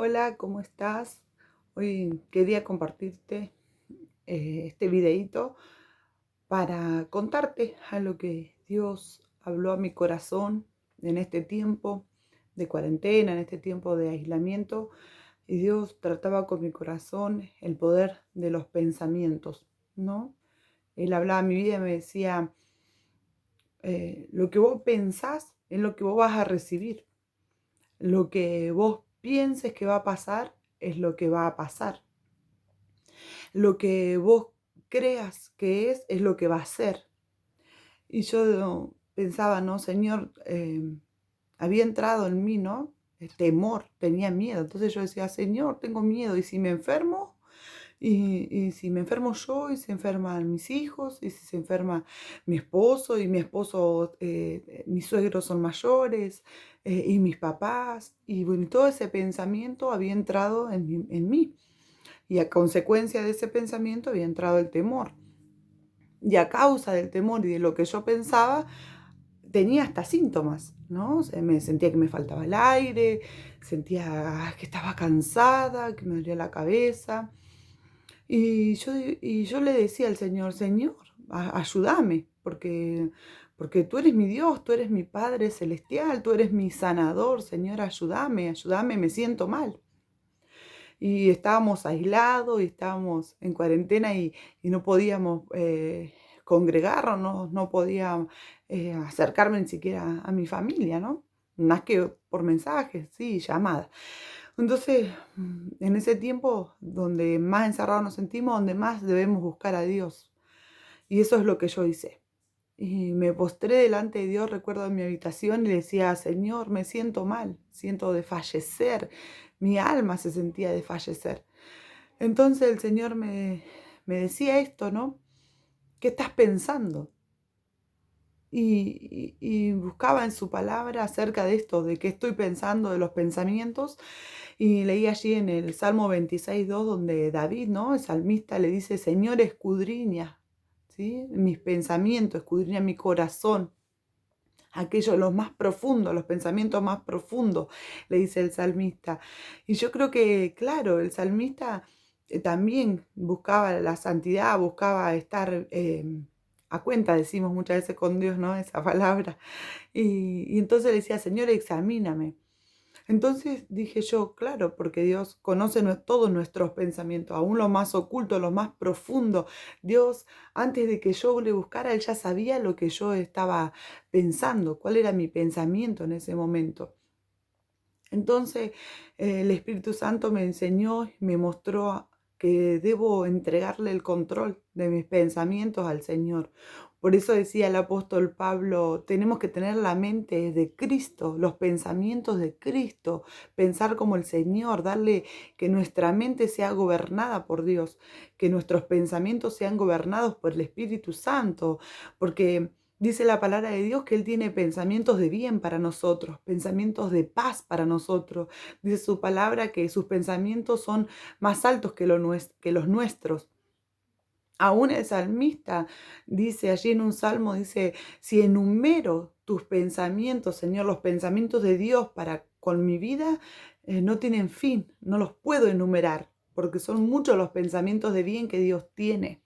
Hola, ¿cómo estás? Hoy quería compartirte este videíto para contarte a lo que Dios habló a mi corazón en este tiempo de cuarentena, en este tiempo de aislamiento. Y Dios trataba con mi corazón el poder de los pensamientos, ¿no? Él hablaba a mi vida y me decía, lo que vos pensás es lo que vos vas a recibir. Lo que vos pienses que va a pasar es lo que va a pasar. Lo que vos creas que es lo que va a ser. Y yo pensaba, ¿no? Señor, había entrado en mí, ¿no? El temor, tenía miedo. Entonces yo decía, Señor, tengo miedo. ¿Y si me enfermo? Y si me enfermo yo, y se enferman mis hijos, y si se enferma y mi esposo, mis suegros son mayores, y mis papás, y bueno, todo ese pensamiento había entrado en mí. Y a consecuencia de ese pensamiento había entrado el temor. Y a causa del temor y de lo que yo pensaba, tenía hasta síntomas, ¿no? O sea, me sentía que me faltaba el aire, sentía que estaba cansada, que me dolía la cabeza. Y yo le decía al Señor, Señor, ayúdame, porque tú eres mi Dios, tú eres mi Padre celestial, tú eres mi sanador, Señor, ayúdame, ayúdame, me siento mal. Y estábamos aislados y estábamos en cuarentena y no podíamos congregarnos, no podía acercarme ni siquiera a mi familia, ¿no? Más que por mensajes, sí, llamadas. Entonces, en ese tiempo donde más encerrados nos sentimos, donde más debemos buscar a Dios. Y eso es lo que yo hice. Y me postré delante de Dios, recuerdo en mi habitación, y le decía, Señor, me siento mal, siento desfallecer. Mi alma se sentía desfallecer. Entonces el Señor me decía esto, ¿no? ¿Qué estás pensando? Y buscaba en su palabra acerca de esto, de qué estoy pensando, de los pensamientos. Y leí allí en el Salmo 26:2, donde David, ¿no? El salmista le dice, Señor, escudriña, ¿sí? Mis pensamientos, escudriña mi corazón. Aquello, los más profundos, los pensamientos más profundos, le dice el salmista. Y yo creo que, claro, el salmista también buscaba la santidad, buscaba estar a cuenta, decimos muchas veces con Dios, ¿no? Esa palabra. Y entonces le decía, Señor, examíname. Entonces dije yo, claro, porque Dios conoce todos nuestros pensamientos, aún los más ocultos, los más profundos. Dios, antes de que yo le buscara, Él ya sabía lo que yo estaba pensando, cuál era mi pensamiento en ese momento. Entonces, el Espíritu Santo me enseñó, me mostró que debo entregarle el control de mis pensamientos al Señor. Por eso decía el apóstol Pablo, tenemos que tener la mente de Cristo, los pensamientos de Cristo, pensar como el Señor, darle que nuestra mente sea gobernada por Dios, que nuestros pensamientos sean gobernados por el Espíritu Santo, porque dice la palabra de Dios que Él tiene pensamientos de bien para nosotros, pensamientos de paz para nosotros. Dice su palabra que sus pensamientos son más altos que los nuestros. Aún el salmista dice allí en un salmo, dice, si enumero tus pensamientos, Señor, los pensamientos de Dios para con mi vida, no tienen fin, no los puedo enumerar, porque son muchos los pensamientos de bien que Dios tiene.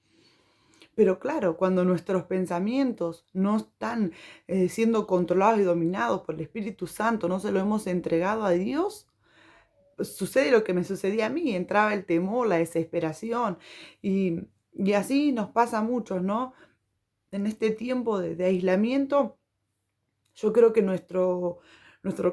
Pero claro, cuando nuestros pensamientos no están siendo controlados y dominados por el Espíritu Santo, no se lo hemos entregado a Dios, pues, sucede lo que me sucedía a mí, entraba el temor, la desesperación y así nos pasa a muchos, ¿no? En este tiempo de aislamiento, yo creo que nuestro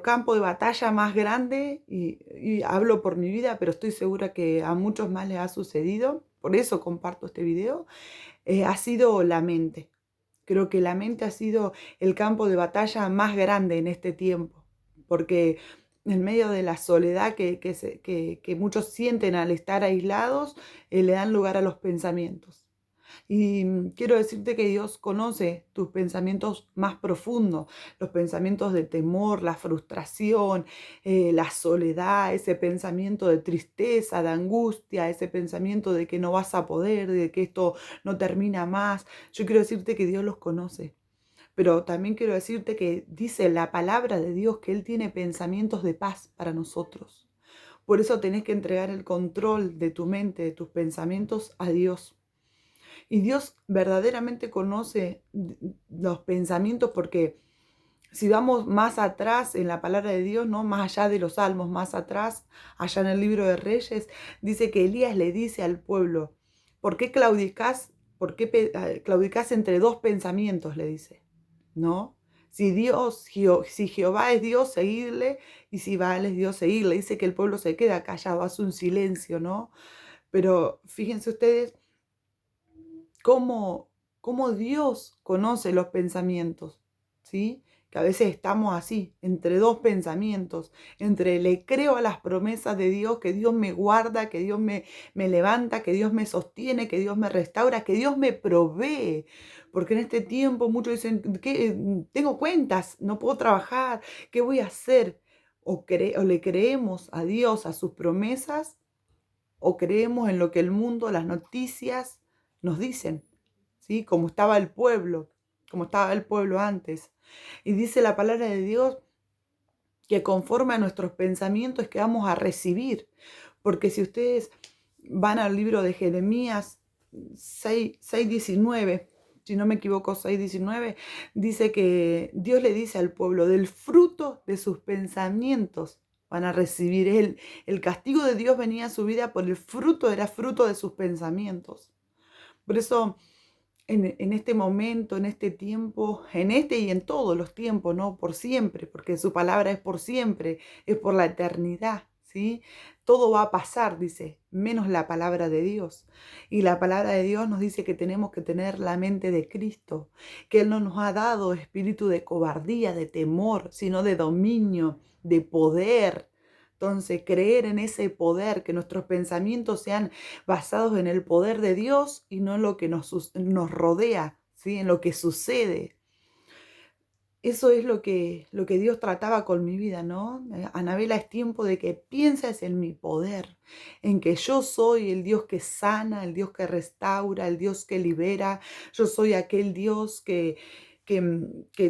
campo de batalla más grande, y hablo por mi vida, pero estoy segura que a muchos más les ha sucedido, por eso comparto este video, ha sido la mente. Creo que la mente ha sido el campo de batalla más grande en este tiempo, porque en medio de la soledad que muchos sienten al estar aislados, le dan lugar a los pensamientos. Y quiero decirte que Dios conoce tus pensamientos más profundos, los pensamientos de temor, la frustración, la soledad, ese pensamiento de tristeza, de angustia, ese pensamiento de que no vas a poder, de que esto no termina más. Yo quiero decirte que Dios los conoce. Pero también quiero decirte que dice la palabra de Dios que Él tiene pensamientos de paz para nosotros. Por eso tenés que entregar el control de tu mente, de tus pensamientos a Dios. Y Dios verdaderamente conoce los pensamientos porque si vamos más atrás en la palabra de Dios, ¿no? Más allá de los salmos, más atrás, allá en el libro de Reyes, dice que Elías le dice al pueblo, ¿por qué claudicás? ¿Por qué claudicás entre dos pensamientos? Le dice, ¿no? Si Jehová es Dios, seguirle, y si Baal es Dios, seguirle. Dice que el pueblo se queda callado, hace un silencio, ¿no? Pero fíjense ustedes cómo, cómo Dios conoce los pensamientos, ¿sí? Que a veces estamos así, entre dos pensamientos, entre le creo a las promesas de Dios, que Dios me guarda, que Dios me levanta, que Dios me sostiene, que Dios me restaura, que Dios me provee. Porque en este tiempo muchos dicen, ¿qué? Tengo cuentas, no puedo trabajar, ¿qué voy a hacer? O le creemos a Dios, a sus promesas, o creemos en lo que el mundo, las noticias nos dicen, ¿sí? Como estaba el pueblo antes. Y dice la palabra de Dios que conforme a nuestros pensamientos que vamos a recibir. Porque si ustedes van al libro de Jeremías 6:19, si no me equivoco, 6:19, dice que Dios le dice al pueblo, del fruto de sus pensamientos van a recibir. El castigo de Dios venía a su vida por el fruto, era fruto de sus pensamientos. Por eso en este momento, en este tiempo, en este y en todos los tiempos, ¿no? Por siempre, porque su palabra es por siempre, es por la eternidad, ¿sí? Todo va a pasar, dice, menos la palabra de Dios. Y la palabra de Dios nos dice que tenemos que tener la mente de Cristo, que Él no nos ha dado espíritu de cobardía, de temor, sino de dominio, de poder. Entonces, creer en ese poder, que nuestros pensamientos sean basados en el poder de Dios y no en lo que nos rodea, ¿sí? En lo que sucede. Eso es lo que Dios trataba con mi vida, ¿no? Anabela, es tiempo de que pienses en mi poder, en que yo soy el Dios que sana, el Dios que restaura, el Dios que libera. Yo soy aquel Dios que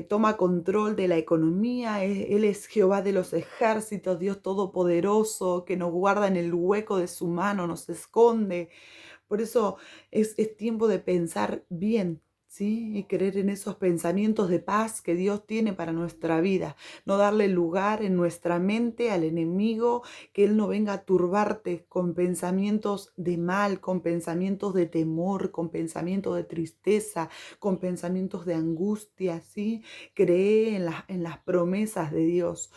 toma control de la economía. Él es Jehová de los ejércitos, Dios todopoderoso, que nos guarda en el hueco de su mano, nos esconde. Por eso es tiempo de pensar bien, ¿sí? Y creer en esos pensamientos de paz que Dios tiene para nuestra vida. No darle lugar en nuestra mente al enemigo, que Él no venga a turbarte con pensamientos de mal, con pensamientos de temor, con pensamientos de tristeza, con pensamientos de angustia, ¿sí? Cree en las promesas de Dios.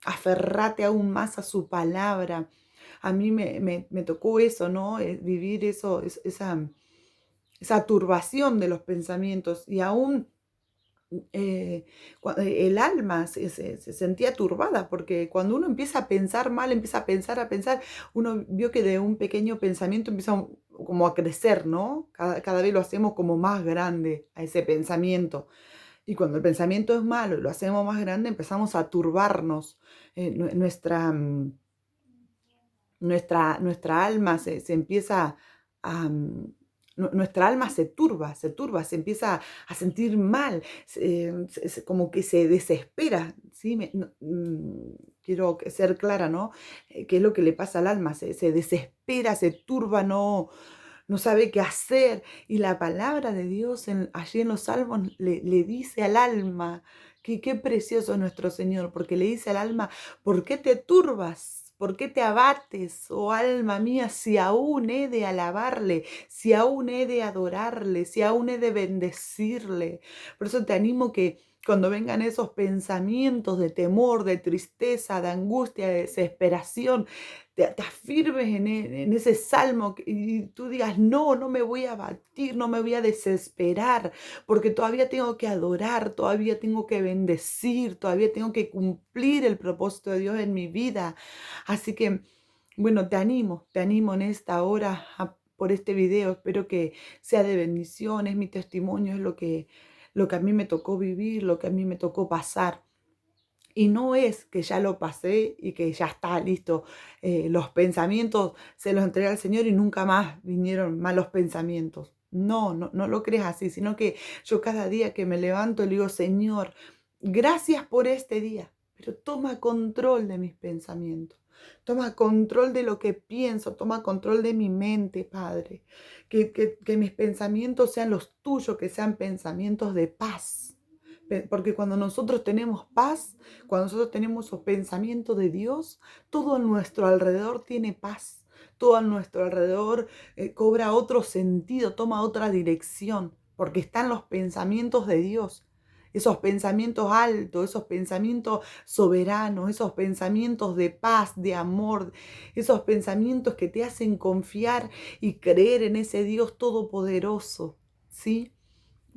Aferrate aún más a su palabra. A mí me tocó eso, ¿no? Vivir eso, esa turbación de los pensamientos y aún el alma se sentía turbada, porque cuando uno empieza a pensar mal, empieza a pensar, uno vio que de un pequeño pensamiento empieza como a crecer, ¿no? Cada vez lo hacemos como más grande a ese pensamiento. Y cuando el pensamiento es malo y lo hacemos más grande, empezamos a turbarnos. Nuestra alma se empieza a... Nuestra alma se turba, se empieza a sentir mal, como que se desespera, ¿sí? Quiero ser clara, ¿no? ¿Qué es lo que le pasa al alma? Se desespera, se turba, no sabe qué hacer. Y la palabra de Dios allí en los Salmos le dice al alma, que qué precioso es nuestro Señor, porque le dice al alma, ¿por qué te turbas? ¿Por qué te abates, oh alma mía, si aún he de alabarle, si aún he de adorarle, si aún he de bendecirle? Por eso te animo que cuando vengan esos pensamientos de temor, de tristeza, de angustia, de desesperación, te afirmes en ese salmo y tú digas, no me voy a abatir, no me voy a desesperar, porque todavía tengo que adorar, todavía tengo que bendecir, todavía tengo que cumplir el propósito de Dios en mi vida. Así que, bueno, te animo en esta hora por este video. Espero que sea de bendición, es mi testimonio, es lo que a mí me tocó vivir, lo que a mí me tocó pasar. Y no es que ya lo pasé y que ya está listo. Los pensamientos se los entregué al Señor y nunca más vinieron malos pensamientos. No lo creas así, sino que yo cada día que me levanto le digo, Señor, gracias por este día, pero toma control de mis pensamientos. Toma control de lo que pienso, toma control de mi mente, Padre. Que mis pensamientos sean los tuyos, que sean pensamientos de paz. Porque cuando nosotros tenemos paz, cuando nosotros tenemos esos pensamientos de Dios, todo a nuestro alrededor tiene paz. Todo a nuestro alrededor cobra otro sentido, toma otra dirección, porque están los pensamientos de Dios. Esos pensamientos altos, esos pensamientos soberanos, esos pensamientos de paz, de amor, esos pensamientos que te hacen confiar y creer en ese Dios todopoderoso, ¿sí?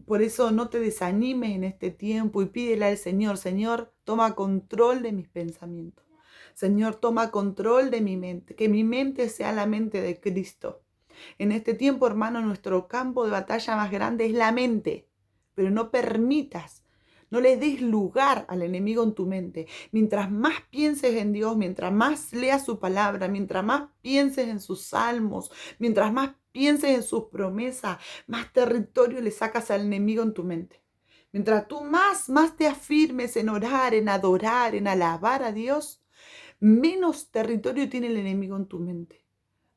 Por eso no te desanimes en este tiempo y pídele al Señor, Señor, toma control de mis pensamientos. Señor, toma control de mi mente, que mi mente sea la mente de Cristo. En este tiempo, hermano, nuestro campo de batalla más grande es la mente, pero no permitas, no le des lugar al enemigo en tu mente. Mientras más pienses en Dios, mientras más leas su palabra, mientras más pienses en sus salmos, mientras más pienses en sus promesas, más territorio le sacas al enemigo en tu mente. Mientras tú más te afirmes en orar, en adorar, en alabar a Dios, menos territorio tiene el enemigo en tu mente.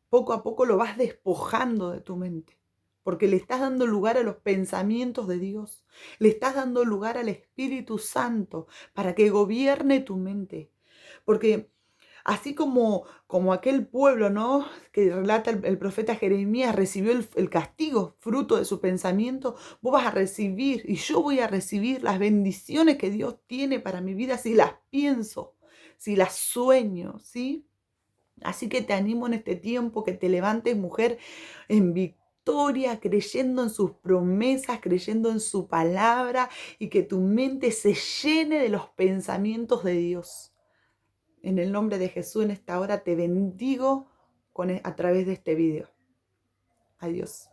Poco a poco lo vas despojando de tu mente, porque le estás dando lugar a los pensamientos de Dios, le estás dando lugar al Espíritu Santo para que gobierne tu mente. Porque así como aquel pueblo, ¿no?, que relata el profeta Jeremías, recibió el castigo fruto de su pensamiento, vos vas a recibir y yo voy a recibir las bendiciones que Dios tiene para mi vida si las pienso, si las sueño, ¿sí? Así que te animo en este tiempo que te levantes, mujer, en victoria, creyendo en sus promesas, creyendo en su palabra y que tu mente se llene de los pensamientos de Dios. En el nombre de Jesús, en esta hora te bendigo a través de este video. Adiós.